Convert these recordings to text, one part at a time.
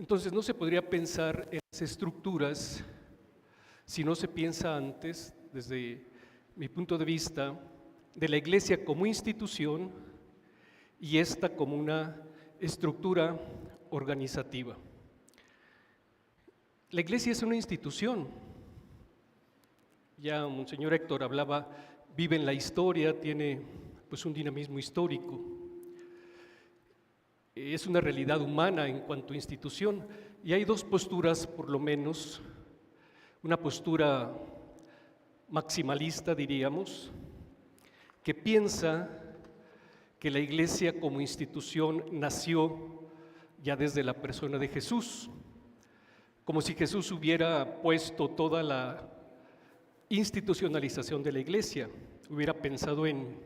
Entonces no se podría pensar en las estructuras si no se piensa antes, desde mi punto de vista, de la Iglesia como institución y esta como una estructura organizativa. La Iglesia es una institución. Ya Monseñor Héctor hablaba, vive en la historia, tiene pues un dinamismo histórico. Es una realidad humana en cuanto a institución, y hay dos posturas, por lo menos, una postura maximalista, diríamos, que piensa que la Iglesia como institución nació ya desde la persona de Jesús, como si Jesús hubiera puesto toda la institucionalización de la Iglesia, hubiera pensado en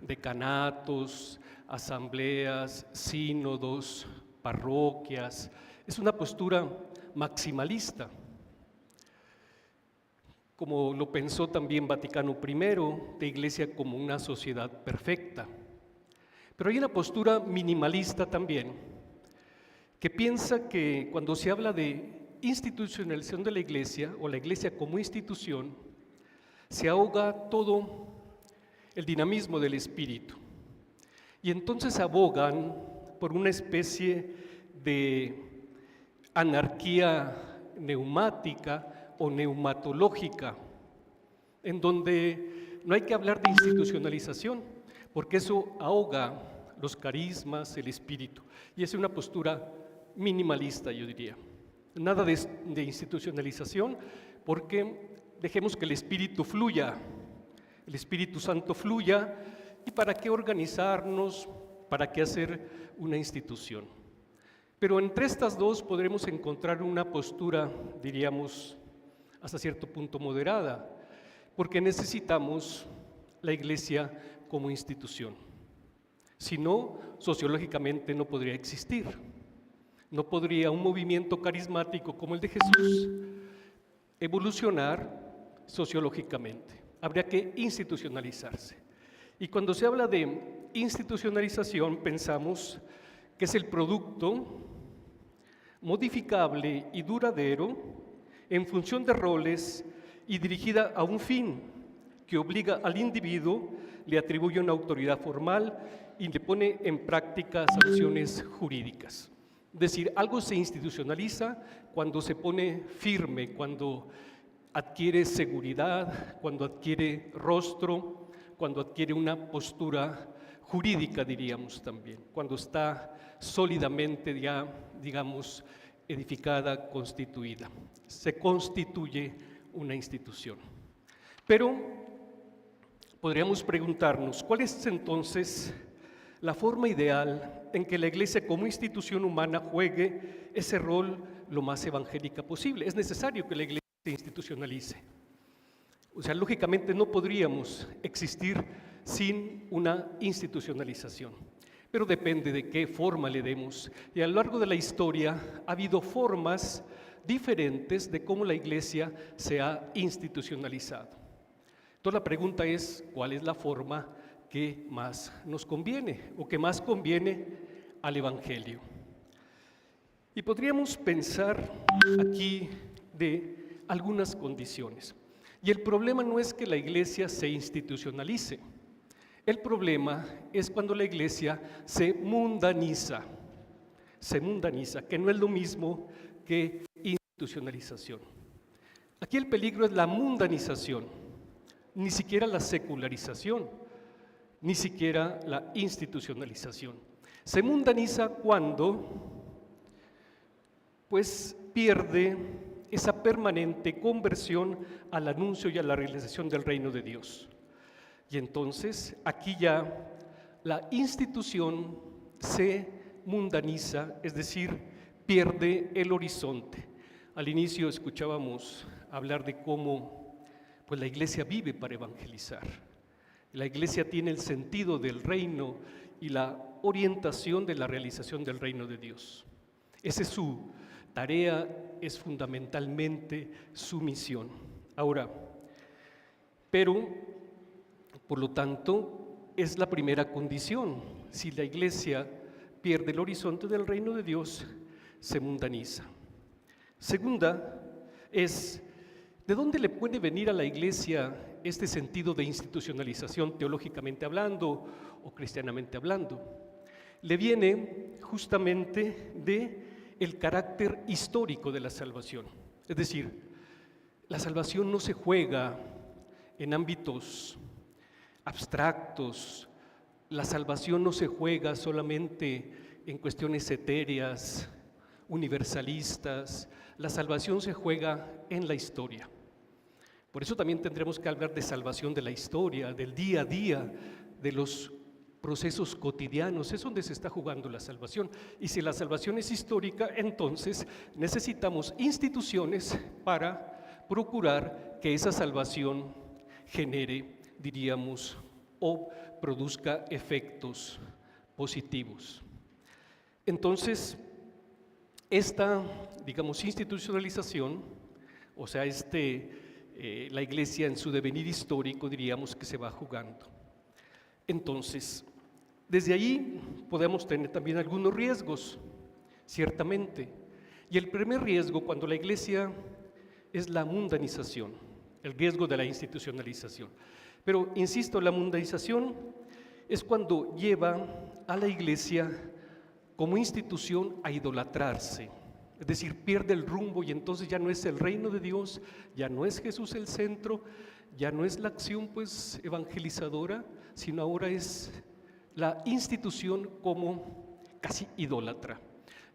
decanatos, asambleas, sínodos, parroquias. Es una postura maximalista, como lo pensó también Vaticano I, de Iglesia como una sociedad perfecta. Pero hay una postura minimalista también, que piensa que cuando se habla de institucionalización de la Iglesia o la Iglesia como institución, se ahoga todo el dinamismo del espíritu. Y entonces abogan por una especie de anarquía neumática o neumatológica, en donde no hay que hablar de institucionalización, porque eso ahoga los carismas, el espíritu. Y es una postura minimalista, yo diría. Nada de institucionalización, porque dejemos que el Espíritu fluya, el Espíritu Santo fluya. ¿Y para qué organizarnos? ¿Para qué hacer una institución? Pero entre estas dos podremos encontrar una postura, diríamos, hasta cierto punto moderada, porque necesitamos la Iglesia como institución. Si no, sociológicamente no podría existir. No podría un movimiento carismático como el de Jesús evolucionar sociológicamente. Habría que institucionalizarse. Y cuando se habla de institucionalización, pensamos que es el producto modificable y duradero en función de roles y dirigida a un fin que obliga al individuo, le atribuye una autoridad formal y le pone en práctica sanciones jurídicas. Es decir, algo se institucionaliza cuando se pone firme, cuando adquiere seguridad, cuando adquiere rostro, cuando adquiere una postura jurídica, diríamos también, cuando está sólidamente ya, digamos, edificada, constituida. Se constituye una institución. Pero podríamos preguntarnos, ¿cuál es entonces la forma ideal en que la Iglesia como institución humana juegue ese rol lo más evangélica posible? Es necesario que la Iglesia se institucionalice. O sea, lógicamente no podríamos existir sin una institucionalización, pero depende de qué forma le demos. Y a lo largo de la historia ha habido formas diferentes de cómo la Iglesia se ha institucionalizado. Entonces la pregunta es, ¿cuál es la forma que más nos conviene o que más conviene al Evangelio? Y podríamos pensar aquí de algunas condiciones. Y el problema no es que la Iglesia se institucionalice. El problema es cuando la Iglesia se mundaniza, que no es lo mismo que institucionalización. Aquí el peligro es la mundanización, ni siquiera la secularización, ni siquiera la institucionalización. Se mundaniza cuando pues pierde esa permanente conversión al anuncio y a la realización del reino de Dios. Y entonces aquí ya la institución se mundaniza, es decir, pierde el horizonte. Al inicio escuchábamos hablar de cómo pues, la Iglesia vive para evangelizar. La Iglesia tiene el sentido del reino y la orientación de la realización del reino de Dios. Esa es su tarea, es fundamentalmente su misión. Ahora, pero, por lo tanto, es la primera condición. Si la Iglesia pierde el horizonte del reino de Dios, se mundaniza. Segunda es, ¿de dónde le puede venir a la Iglesia este sentido de institucionalización teológicamente hablando o cristianamente hablando? Le viene justamente del carácter histórico de la salvación. Es decir, la salvación no se juega en ámbitos abstractos, la salvación no se juega solamente en cuestiones etéreas, universalistas, la salvación se juega en la historia. Por eso también tendremos que hablar de salvación de la historia, del día a día, de los procesos cotidianos, es donde se está jugando la salvación. Y si la salvación es histórica, entonces necesitamos instituciones para procurar que esa salvación genere, diríamos, o produzca efectos positivos. Entonces, esta, digamos, institucionalización, o sea, la Iglesia en su devenir histórico, diríamos que se va jugando. Entonces, desde ahí podemos tener también algunos riesgos, ciertamente. Y el primer riesgo, cuando la Iglesia, es la mundanización, el riesgo de la institucionalización. Pero, insisto, la mundanización es cuando lleva a la Iglesia como institución a idolatrarse. Es decir, pierde el rumbo y entonces ya no es el reino de Dios, ya no es Jesús el centro, ya no es la acción pues evangelizadora, sino ahora es la institución como casi idólatra.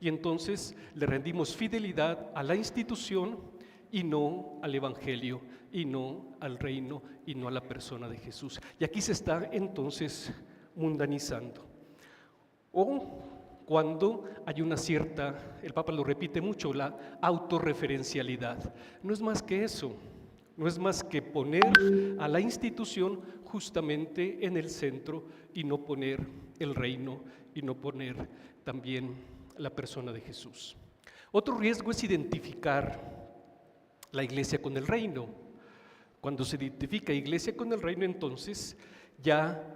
Y entonces le rendimos fidelidad a la institución y no al evangelio, y no al reino, y no a la persona de Jesús. Y aquí se está entonces mundanizando. O cuando hay una cierta, el Papa lo repite mucho, la autorreferencialidad. No es más que eso, no es más que poner a la institución justamente en el centro y no poner el reino y no poner también la persona de Jesús. Otro riesgo es identificar la Iglesia con el reino. Cuando se identifica Iglesia con el reino, entonces ya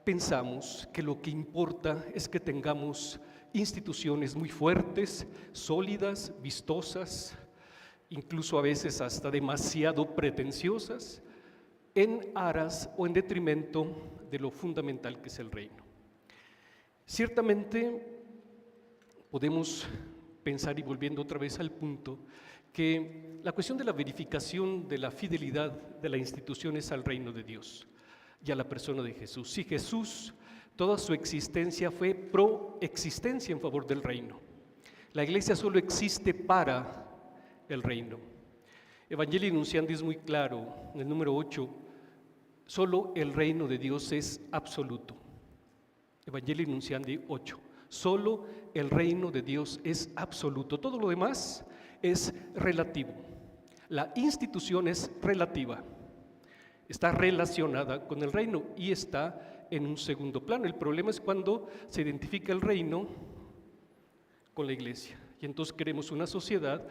pensamos que lo que importa es que tengamos instituciones muy fuertes, sólidas, vistosas, incluso a veces hasta demasiado pretenciosas, en aras o en detrimento de lo fundamental que es el reino. Ciertamente podemos pensar, y volviendo otra vez al punto, que la cuestión de la verificación de la fidelidad de la institución es al reino de Dios y a la persona de Jesús. Si Jesús, toda su existencia fue proexistencia en favor del reino. La Iglesia solo existe para el reino. Evangelii Nuntiandi es muy claro, en el número 8, solo el reino de Dios es absoluto. Evangelii Nuntiandi 8, solo el reino de Dios es absoluto. Todo lo demás es relativo. La institución es relativa. Está relacionada con el reino y está en un segundo plano. El problema es cuando se identifica el reino con la Iglesia. Y entonces queremos una sociedad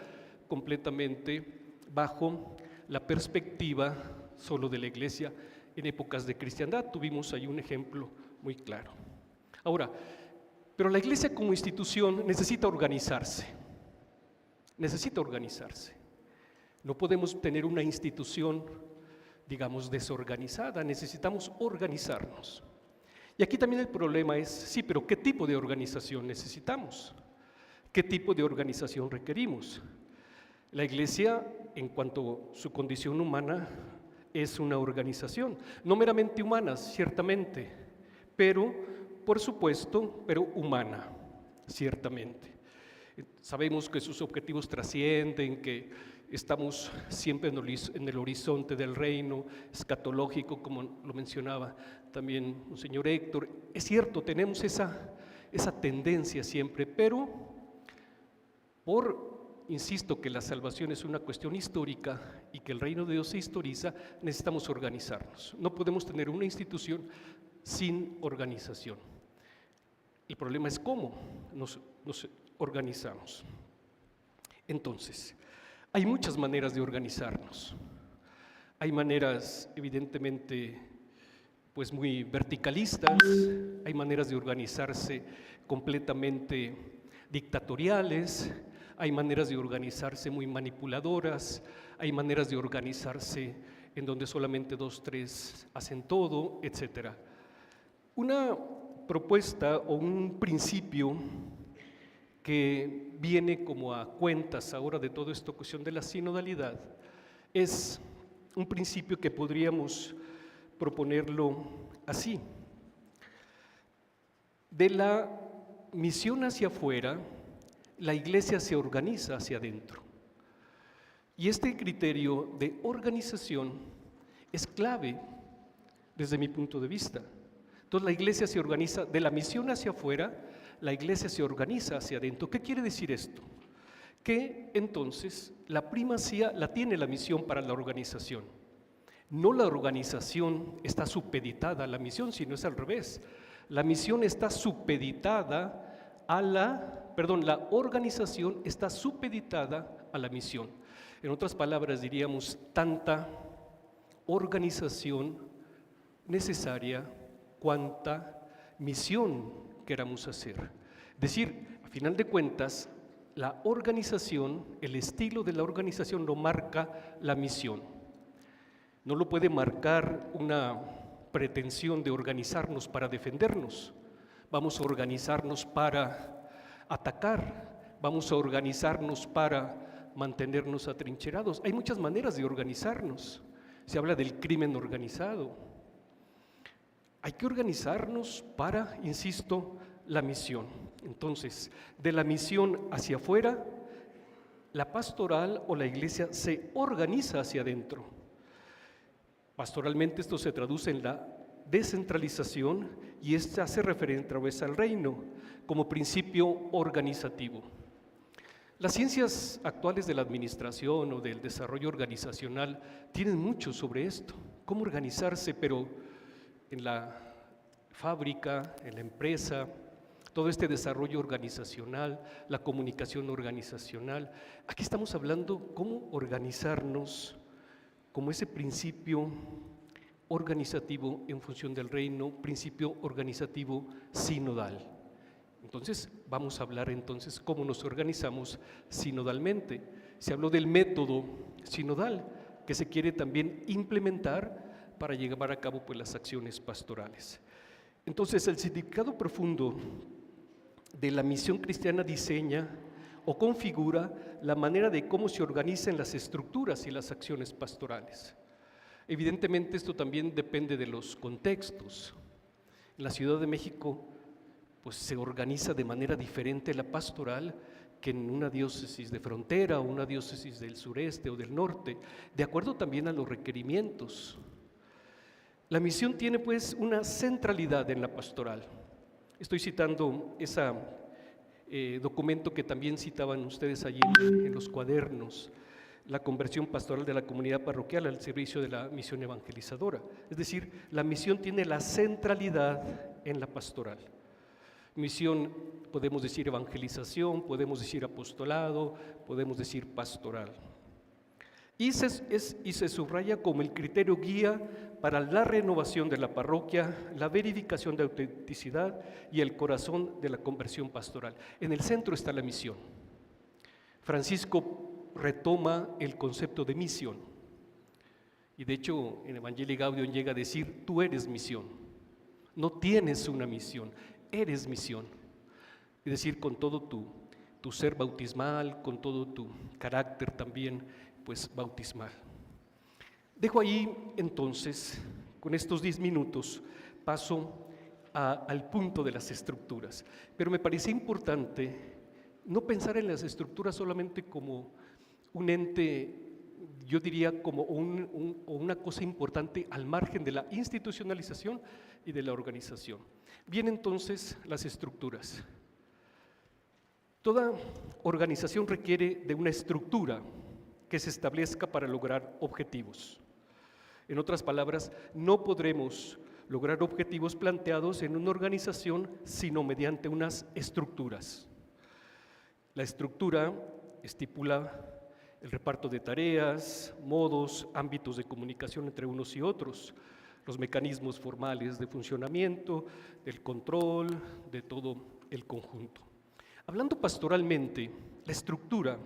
completamente bajo la perspectiva solo de la Iglesia. En épocas de cristiandad tuvimos ahí un ejemplo muy claro. Ahora, pero la Iglesia como institución necesita organizarse. Necesita organizarse. No podemos tener una institución, digamos, desorganizada, necesitamos organizarnos. Y aquí también el problema es, sí, pero ¿qué tipo de organización necesitamos? ¿Qué tipo de organización requerimos? La Iglesia, en cuanto a su condición humana, es una organización, no meramente humana, ciertamente, pero, por supuesto, pero humana, ciertamente. Sabemos que sus objetivos trascienden, que estamos siempre en el horizonte del reino escatológico, como lo mencionaba también un señor Héctor. Es cierto, tenemos esa tendencia siempre, pero insisto que la salvación es una cuestión histórica y que el reino de Dios se historiza, necesitamos organizarnos. No podemos tener una institución sin organización. El problema es cómo nos organizamos. Entonces, hay muchas maneras de organizarnos. Hay maneras, evidentemente, pues muy verticalistas, hay maneras de organizarse completamente dictatoriales, hay maneras de organizarse muy manipuladoras, hay maneras de organizarse en donde solamente 2, 3 hacen todo, etc. Una propuesta o un principio que viene como a cuentas ahora de toda esta cuestión de la sinodalidad es un principio que podríamos proponerlo así. De la misión hacia afuera, la Iglesia se organiza hacia adentro. Y este criterio de organización es clave desde mi punto de vista. Entonces la Iglesia se organiza de la misión hacia afuera, la Iglesia se organiza hacia adentro. ¿Qué quiere decir esto? Que entonces la primacía la tiene la misión para la organización. No la organización está supeditada a la misión, sino es al revés. La misión está supeditada a la organización está supeditada a la misión. En otras palabras diríamos, tanta organización necesaria cuanta misión queramos hacer. Es decir, a final de cuentas, la organización, el estilo de la organización lo marca la misión. No lo puede marcar una pretensión de organizarnos para defendernos. Vamos a organizarnos para atacar, vamos a organizarnos para mantenernos atrincherados. Hay muchas maneras de organizarnos. Se habla del crimen organizado. Hay que organizarnos para, insisto, la misión. Entonces, de la misión hacia afuera, la pastoral o la iglesia se organiza hacia adentro. Pastoralmente esto se traduce en la descentralización y esta hace referencia otra vez al reino como principio organizativo. Las ciencias actuales de la administración o del desarrollo organizacional tienen mucho sobre esto, cómo organizarse, pero en la fábrica, en la empresa, todo este desarrollo organizacional, la comunicación organizacional. Aquí estamos hablando cómo organizarnos como ese principio organizativo en función del reino, principio organizativo sinodal. Entonces, vamos a hablar entonces cómo nos organizamos sinodalmente. Se habló del método sinodal que se quiere también implementar para llevar a cabo pues, las acciones pastorales. Entonces, el significado profundo de la misión cristiana diseña o configura la manera de cómo se organizan las estructuras y las acciones pastorales. Evidentemente esto también depende de los contextos. En la Ciudad de México pues se organiza de manera diferente la pastoral que en una diócesis de frontera o una diócesis del sureste o del norte, de acuerdo también a los requerimientos. La misión tiene pues una centralidad en la pastoral. Estoy citando ese documento que también citaban ustedes allí en los cuadernos, la conversión pastoral de la comunidad parroquial al servicio de la misión evangelizadora. Es decir, la misión tiene la centralidad en la pastoral. Misión, podemos decir evangelización, podemos decir apostolado, podemos decir pastoral. Y se subraya como el criterio guía para la renovación de la parroquia, la verificación de autenticidad y el corazón de la conversión pastoral. En el centro está la misión. Francisco retoma el concepto de misión. Y de hecho, en Evangelii Gaudium llega a decir, tú eres misión. No tienes una misión, eres misión. Es decir, con todo tu ser bautismal, con todo tu carácter también, pues bautismal. Dejo ahí entonces, con estos 10 minutos, paso al punto de las estructuras. Pero me parece importante no pensar en las estructuras solamente como un ente, yo diría como una cosa importante al margen de la institucionalización y de la organización. Bien, entonces, las estructuras. Toda organización requiere de una estructura que se establezca para lograr objetivos. En otras palabras, no podremos lograr objetivos planteados en una organización sino mediante unas estructuras. La estructura estipula el reparto de tareas, modos, ámbitos de comunicación entre unos y otros, los mecanismos formales de funcionamiento, del control, de todo el conjunto. Hablando pastoralmente, la estructura,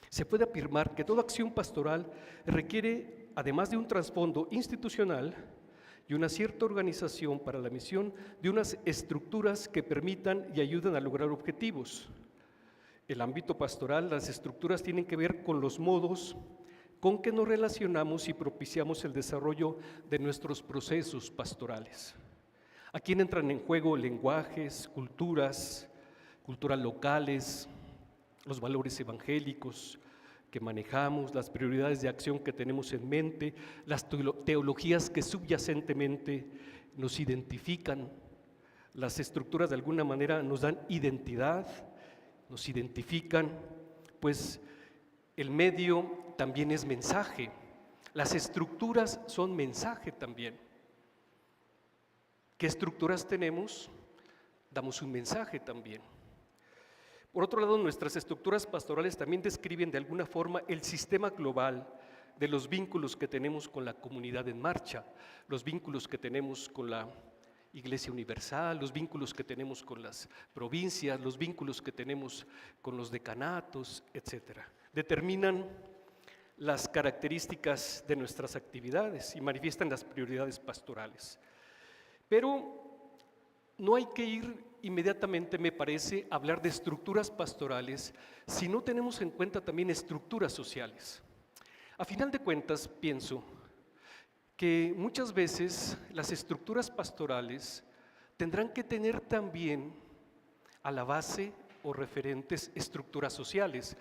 se puede afirmar que toda acción pastoral requiere, además de un trasfondo institucional y una cierta organización para la misión, de unas estructuras que permitan y ayuden a lograr objetivos. El ámbito pastoral, las estructuras tienen que ver con los modos con que nos relacionamos y propiciamos el desarrollo de nuestros procesos pastorales. Aquí entran en juego lenguajes, culturas locales, los valores evangélicos que manejamos, las prioridades de acción que tenemos en mente, las teologías que subyacentemente nos identifican. Las estructuras de alguna manera nos dan identidad, nos identifican, pues el medio también es mensaje. Las estructuras son mensaje también. ¿Qué estructuras tenemos? Damos un mensaje también. Por otro lado, nuestras estructuras pastorales también describen de alguna forma el sistema global de los vínculos que tenemos con la comunidad en marcha, los vínculos que tenemos con la Iglesia Universal, los vínculos que tenemos con las provincias, los vínculos que tenemos con los decanatos, etcétera. Determinan las características de nuestras actividades y manifiestan las prioridades pastorales. Pero no hay que ir inmediatamente, me parece, a hablar de estructuras pastorales si no tenemos en cuenta también estructuras sociales. A final de cuentas, pienso que muchas veces las estructuras pastorales tendrán que tener también a la base o referentes estructuras sociales,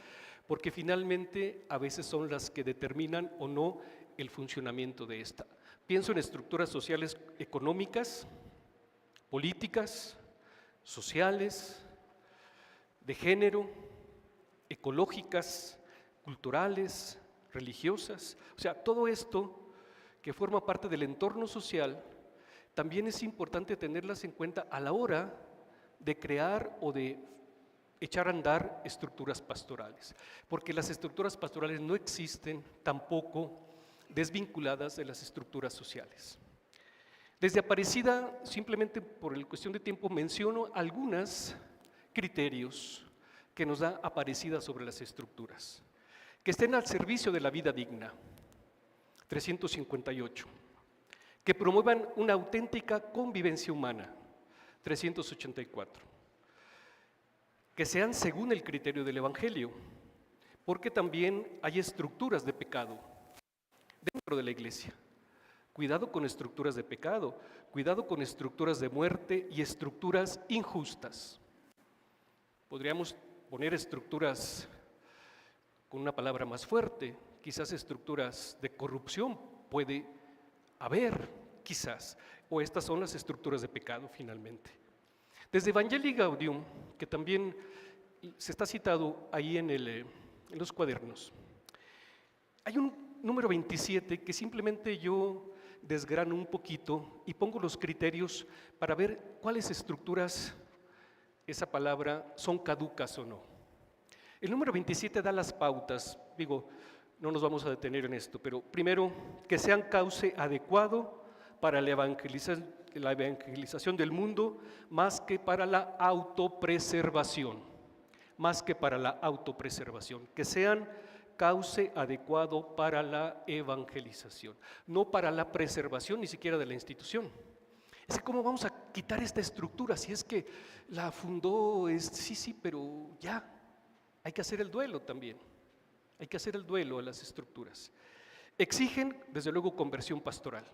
porque finalmente a veces son las que determinan o no el funcionamiento de esta. Pienso en estructuras sociales económicas, políticas, sociales, de género, ecológicas, culturales, religiosas. O sea, todo esto que forma parte del entorno social, también es importante tenerlas en cuenta a la hora de crear o de echar a andar estructuras pastorales, porque las estructuras pastorales no existen tampoco desvinculadas de las estructuras sociales. Desde Aparecida, simplemente por el cuestión de tiempo, menciono algunos criterios que nos da Aparecida sobre las estructuras, que estén al servicio de la vida digna, 358, que promuevan una auténtica convivencia humana, 384, que sean según el criterio del Evangelio, porque también hay estructuras de pecado dentro de la iglesia. Cuidado con estructuras de pecado, cuidado con estructuras de muerte y estructuras injustas. Podríamos poner estructuras con una palabra más fuerte, quizás estructuras de corrupción puede haber, quizás, o estas son las estructuras de pecado finalmente. Desde Evangelii Gaudium, que también se está citado ahí en los cuadernos, hay un número 27 que simplemente yo desgrano un poquito y pongo los criterios para ver cuáles estructuras, esa palabra, son caducas o no. El número 27 da las pautas, digo, no nos vamos a detener en esto, pero primero, que sean cauce adecuado para la evangelización del mundo, más que para la autopreservación, que sean cauce adecuado para la evangelización, no para la preservación ni siquiera de la institución. Es que ¿cómo vamos a quitar esta estructura si es que la fundó, sí, pero ya, hay que hacer el duelo también, hay que hacer el duelo a las estructuras. Exigen, desde luego, conversión pastoral,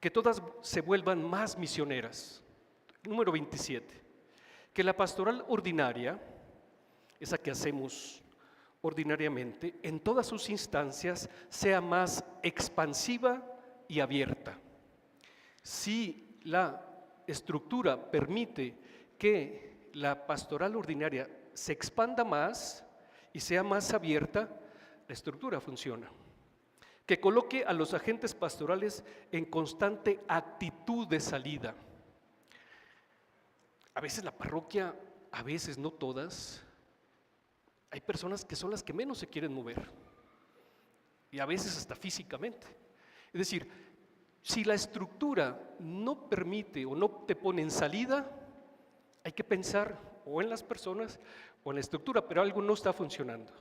que todas se vuelvan más misioneras. Número 27, que la pastoral ordinaria, esa que hacemos ordinariamente, en todas sus instancias, sea más expansiva y abierta. Si la estructura permite que la pastoral ordinaria se expanda más y sea más abierta, la estructura funciona. Que coloque a los agentes pastorales en constante actitud de salida. A veces la parroquia, a veces no todas, hay personas que son las que menos se quieren mover, y a veces hasta físicamente. Es decir, si la estructura no permite o no te pone en salida, Hay que pensar o en las personas o en la estructura, pero algo no está funcionando.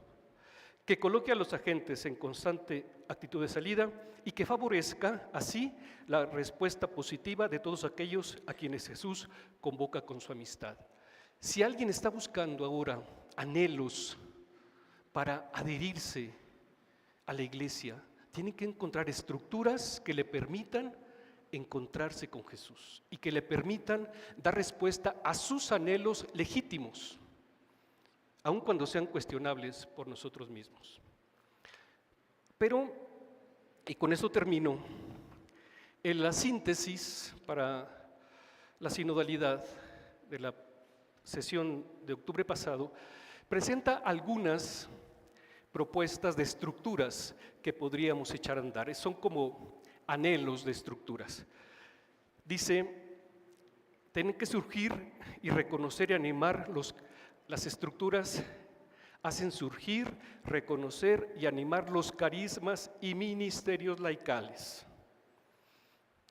Que coloque a los agentes en constante actitud de salida y que favorezca así la respuesta positiva de todos aquellos a quienes Jesús convoca con su amistad. Si alguien está buscando ahora anhelos para adherirse a la iglesia, tiene que encontrar estructuras que le permitan encontrarse con Jesús y que le permitan dar respuesta a sus anhelos legítimos, aun cuando sean cuestionables por nosotros mismos. Pero, y con eso termino, en la síntesis para la sinodalidad de la sesión de octubre pasado, presenta algunas propuestas de estructuras que podríamos echar a andar. Son como anhelos de estructuras. Dice, tienen que surgir y reconocer y animar las estructuras, hacen surgir, reconocer y animar los carismas y ministerios laicales.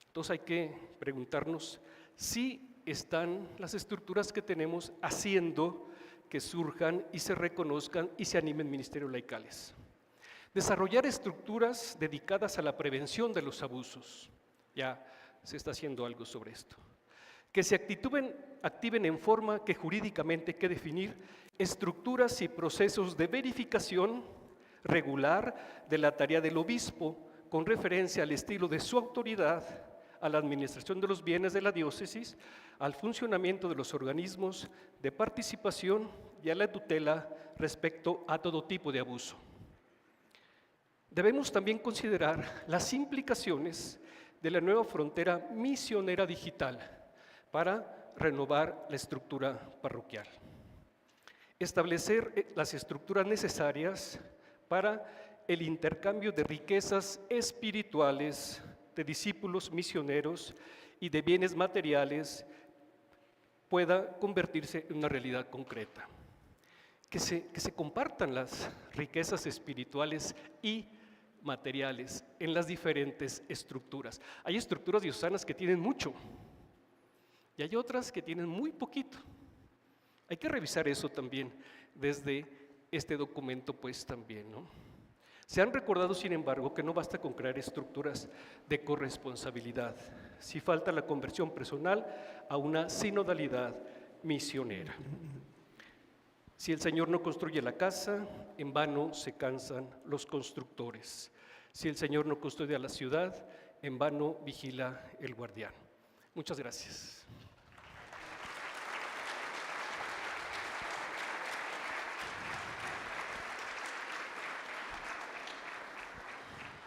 Entonces hay que preguntarnos si están las estructuras que tenemos haciendo que surjan y se reconozcan y se animen ministerios laicales. Desarrollar estructuras dedicadas a la prevención de los abusos. Ya se está haciendo algo sobre esto. Que se activen en forma que jurídicamente hay que definir estructuras y procesos de verificación regular de la tarea del obispo con referencia al estilo de su autoridad, a la administración de los bienes de la diócesis, al funcionamiento de los organismos de participación y a la tutela respecto a todo tipo de abuso. Debemos también considerar las implicaciones de la nueva frontera misionera digital para renovar la estructura parroquial. Establecer las estructuras necesarias para el intercambio de riquezas espirituales, de discípulos misioneros y de bienes materiales pueda convertirse en una realidad concreta. Que se compartan las riquezas espirituales y materiales en las diferentes estructuras. Hay estructuras diocesanas que tienen mucho y hay otras que tienen muy poquito. Hay que revisar eso también desde este documento, pues también, ¿no? Se han recordado, sin embargo, que no basta con crear estructuras de corresponsabilidad, si falta la conversión personal a una sinodalidad misionera. Si el Señor no construye la casa, en vano se cansan los constructores. Si el Señor no custodia la ciudad, en vano vigila el guardián. Muchas gracias.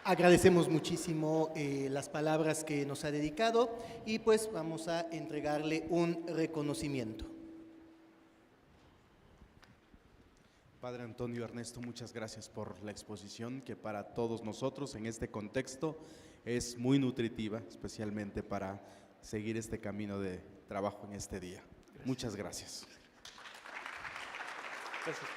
Agradecemos muchísimo las palabras que nos ha dedicado y pues vamos a entregarle un reconocimiento. Padre Antonio Ernesto, muchas gracias por la exposición que para todos nosotros en este contexto es muy nutritiva, especialmente para seguir este camino de trabajo en este día. Muchas gracias. Gracias.